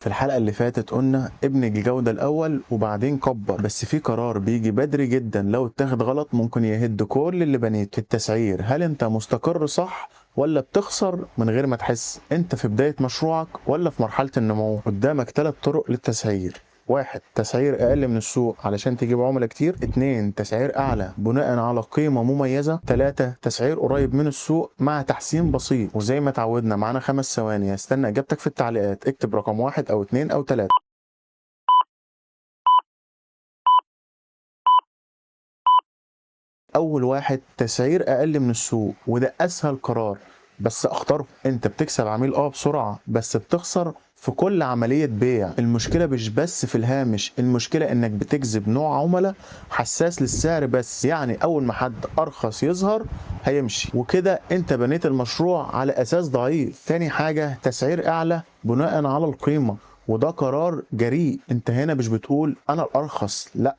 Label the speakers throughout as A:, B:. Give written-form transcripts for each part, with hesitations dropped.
A: في الحلقة اللي فاتت قلنا ابني الجودة الأول وبعدين كبر، بس في قرار بيجي بدري جدا لو اتاخد غلط ممكن يهد كل اللي بنيته. في التسعير هل انت مستقر صح ولا بتخسر من غير ما تحس؟ انت في بداية مشروعك ولا في مرحلة النمو؟ قدامك 3 طرق للتسعير: 1. تسعير اقل من السوق علشان تجيب عملاء كتير. 2. تسعير اعلى بناء على قيمة مميزة. 3. تسعير قريب من السوق مع تحسين بسيط. وزي ما اتعودنا معانا 5 ثواني، استنى اجابتك في التعليقات. اكتب رقم 1 او 2 او 3. اول واحد تسعير اقل من السوق، وده اسهل قرار بس اختاره. انت بتكسب عميل بسرعة، بس بتخسر في كل عملية بيع. المشكلة مش بس في الهامش، المشكلة انك بتجذب نوع عملاء حساس للسعر بس. يعني اول ما حد ارخص يظهر هيمشي، وكده انت بنيت المشروع على اساس ضعيف. تاني حاجة تسعير اعلى بناء على القيمة، وده قرار جريء. انت هنا مش بتقول انا الارخص، لا،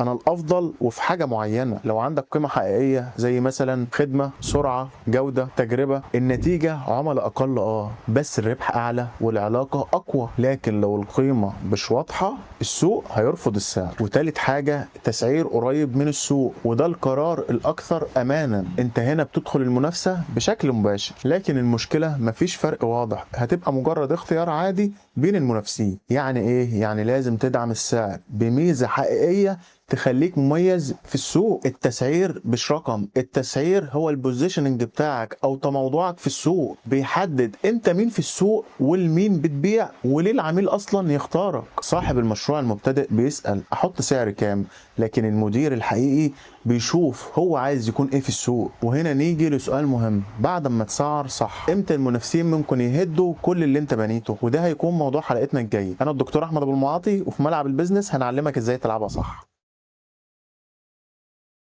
A: انا الافضل وفي حاجه معينه. لو عندك قيمه حقيقيه زي مثلا خدمه، سرعه، جوده، تجربه، النتيجه عملاء اقل بس الربح اعلى والعلاقه اقوى. لكن لو القيمه مش واضحه السوق هيرفض السعر. وتالت حاجه تسعير قريب من السوق، وده القرار الاكثر امانا. انت هنا بتدخل المنافسه بشكل مباشر، لكن المشكله مفيش فرق واضح، هتبقى مجرد اختيار عادي بين المنافسين. يعني ايه؟ يعني لازم تدعم السعر بميزه حقيقيه تخليك مميز في السوق. التسعير مش رقم، التسعير هو البوزيشننج بتاعك او تموضعك في السوق، بيحدد انت مين في السوق والمين بتبيع وليه العميل اصلا يختارك. صاحب المشروع المبتدئ بيسأل احط سعر كام، لكن المدير الحقيقي بيشوف هو عايز يكون ايه في السوق. وهنا نيجي لسؤال مهم: بعد ما تسعر صح امتى المنافسين ممكن يهدوا كل اللي انت بنيته؟ وده هيكون موضوع حلقتنا الجاي. انا الدكتور احمد ابو المعاطي، وفي ملعب البيزنس هنعلمك ازاي تلعبها صح.